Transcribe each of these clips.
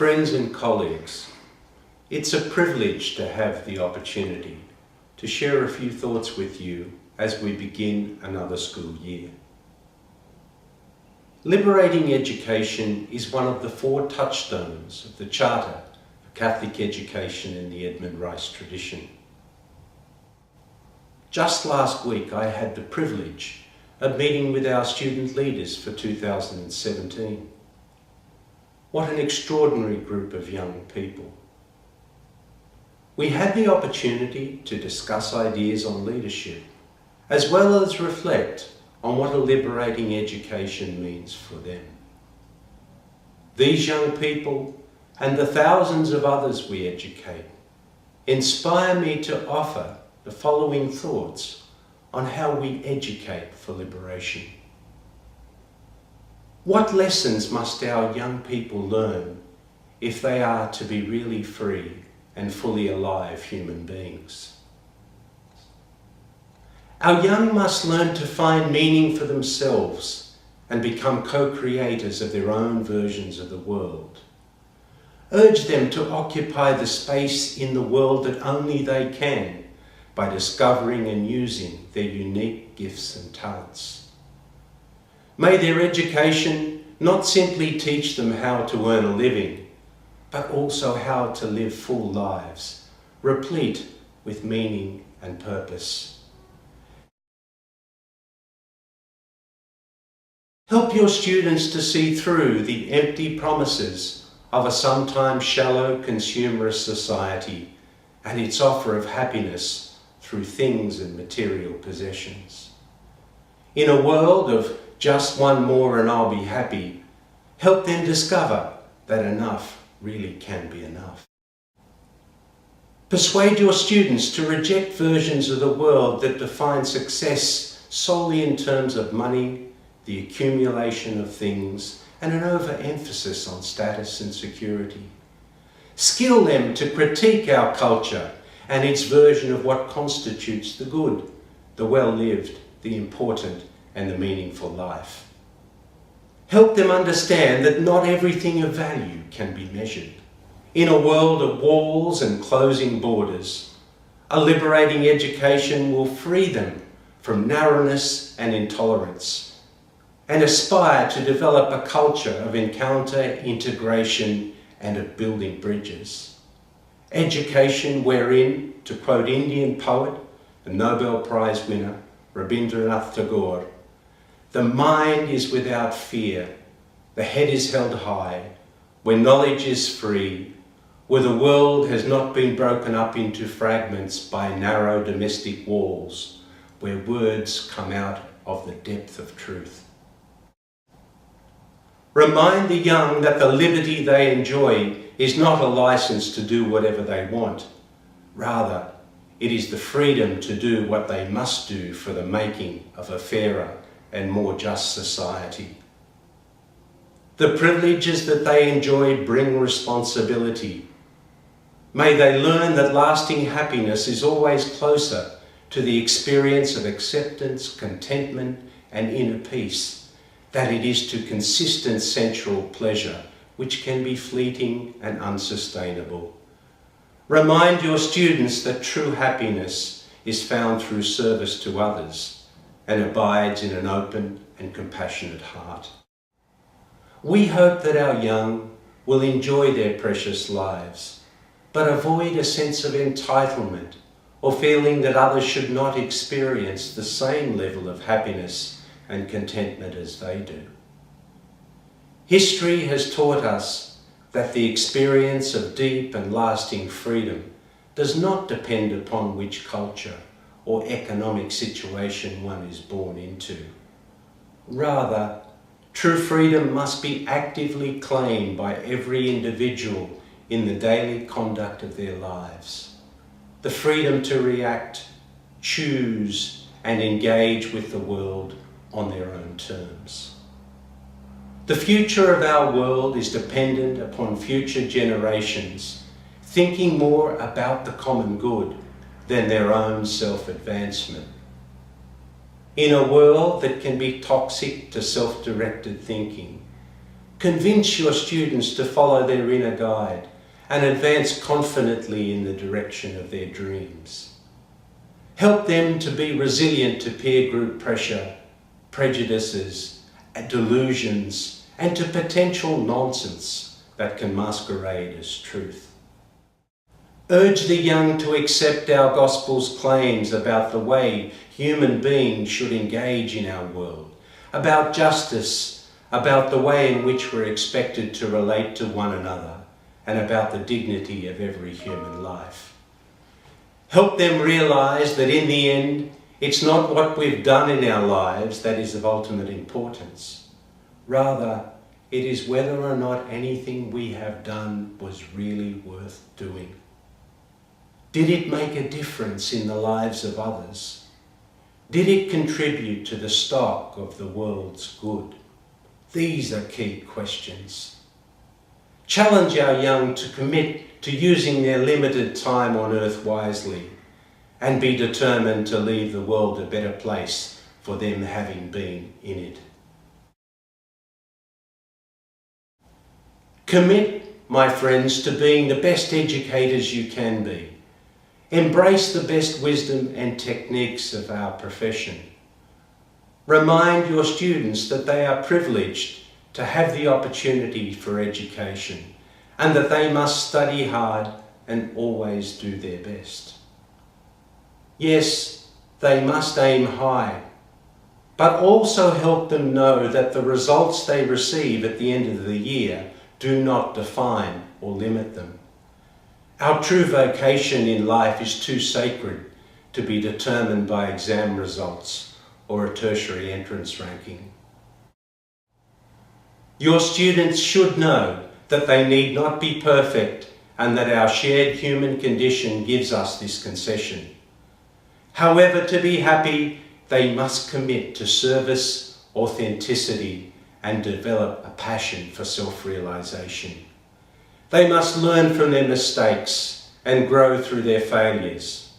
Friends and colleagues, it's a privilege to have the opportunity to share a few thoughts with you as we begin another school year. Liberating education is one of the 4 touchstones of the Charter for Catholic Education in the Edmund Rice tradition. Just last week I had the privilege of meeting with our student leaders for 2017. What an extraordinary group of young people. We had the opportunity to discuss ideas on leadership, as well as reflect on what a liberating education means for them. These young people, and the thousands of others we educate, inspire me to offer the following thoughts on how we educate for liberation. What lessons must our young people learn if they are to be really free and fully alive human beings? Our young must learn to find meaning for themselves and become co-creators of their own versions of the world. Urge them to occupy the space in the world that only they can by discovering and using their unique gifts and talents. May their education not simply teach them how to earn a living, but also how to live full lives, replete with meaning and purpose. Help your students to see through the empty promises of a sometimes shallow consumerist society and its offer of happiness through things and material possessions. In a world of just one more and I'll be happy, help them discover that enough really can be enough. Persuade your students to reject versions of the world that define success solely in terms of money, the accumulation of things, and an overemphasis on status and security. Skill them to critique our culture and its version of what constitutes the good, the well-lived, the important, and the meaningful life. Help them understand that not everything of value can be measured. In a world of walls and closing borders, a liberating education will free them from narrowness and intolerance and aspire to develop a culture of encounter, integration, and of building bridges. Education wherein, to quote Indian poet and Nobel Prize winner Rabindranath Tagore, the mind is without fear, the head is held high, where knowledge is free, where the world has not been broken up into fragments by narrow domestic walls, where words come out of the depth of truth. Remind the young that the liberty they enjoy is not a license to do whatever they want. Rather, it is the freedom to do what they must do for the making of a fairer and more just society. The privileges that they enjoy bring responsibility. May they learn that lasting happiness is always closer to the experience of acceptance, contentment, and inner peace than it is to consistent sensual pleasure, which can be fleeting and unsustainable. Remind your students that true happiness is found through service to others and abides in an open and compassionate heart. We hope that our young will enjoy their precious lives, but avoid a sense of entitlement or feeling that others should not experience the same level of happiness and contentment as they do. History has taught us that the experience of deep and lasting freedom does not depend upon which culture or economic situation one is born into. Rather, true freedom must be actively claimed by every individual in the daily conduct of their lives. The freedom to react, choose, and engage with the world on their own terms. The future of our world is dependent upon future generations thinking more about the common good than their own self-advancement. In a world that can be toxic to self-directed thinking, Convince your students to follow their inner guide and advance confidently in the direction of their dreams. Help them to be resilient to peer group pressure, prejudices, delusions, and to potential nonsense that can masquerade as truth. Urge the young to accept our gospel's claims about the way human beings should engage in our world, about justice, about the way in which we're expected to relate to one another, and about the dignity of every human life. Help them realise that in the end, it's not what we've done in our lives that is of ultimate importance. Rather, it is whether or not anything we have done was really worth doing. Did it make a difference in the lives of others? Did it contribute to the stock of the world's good? These are key questions. Challenge our young to commit to using their limited time on earth wisely and be determined to leave the world a better place for them having been in it. Commit, my friends, to being the best educators you can be. Embrace the best wisdom and techniques of our profession. Remind your students that they are privileged to have the opportunity for education and that they must study hard and always do their best. Yes, they must aim high, but also help them know that the results they receive at the end of the year do not define or limit them. Our true vocation in life is too sacred to be determined by exam results or a tertiary entrance ranking. Your students should know that they need not be perfect and that our shared human condition gives us this concession. However, to be happy, they must commit to service, authenticity, and develop a passion for self-realisation. They must learn from their mistakes and grow through their failures.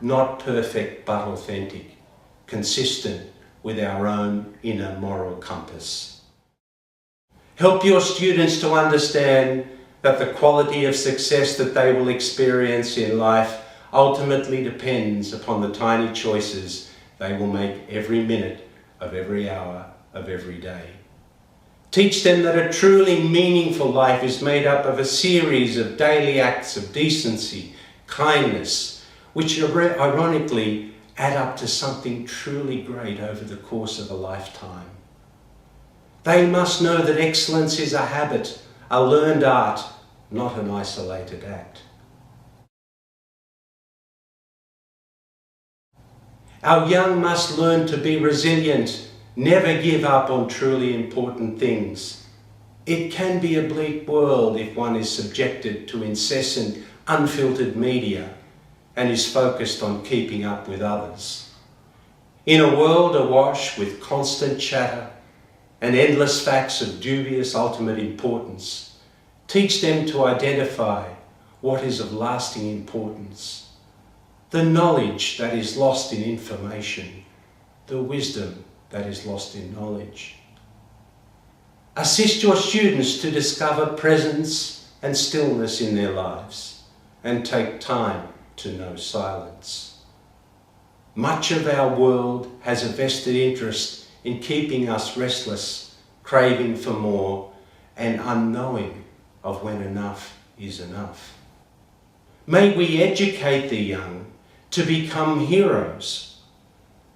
Not perfect, but authentic, consistent with our own inner moral compass. Help your students to understand that the quality of success that they will experience in life ultimately depends upon the tiny choices they will make every minute of every hour of every day. Teach them that a truly meaningful life is made up of a series of daily acts of decency, kindness, which ironically add up to something truly great over the course of a lifetime. They must know that excellence is a habit, a learned art, not an isolated act. Our young must learn to be resilient, never give up on truly important things. It can be a bleak world if one is subjected to incessant, unfiltered media and is focused on keeping up with others. In a world awash with constant chatter and endless facts of dubious ultimate importance, teach them to identify what is of lasting importance, the knowledge that is lost in information, the wisdom that is lost in knowledge. Assist your students to discover presence and stillness in their lives and take time to know silence. Much of our world has a vested interest in keeping us restless, craving for more, and unknowing of when enough is enough. May we educate the young to become heroes.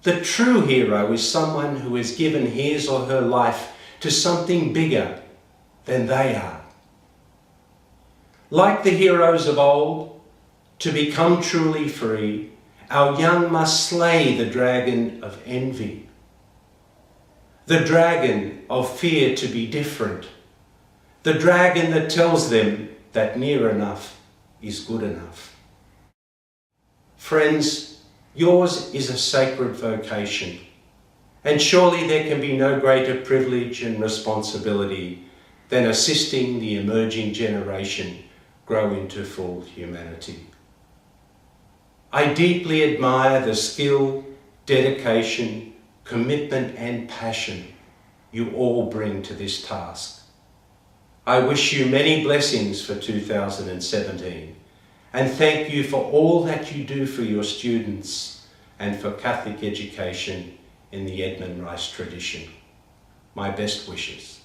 The true hero is someone who has given his or her life to something bigger than they are. Like the heroes of old, to become truly free, our young must slay the dragon of envy, the dragon of fear to be different, the dragon that tells them that near enough is good enough. Friends, yours is a sacred vocation, and surely there can be no greater privilege and responsibility than assisting the emerging generation grow into full humanity. I deeply admire the skill, dedication, commitment and passion you all bring to this task. I wish you many blessings for 2017 and thank you for all that you do for your students and for Catholic education in the Edmund Rice tradition. My best wishes.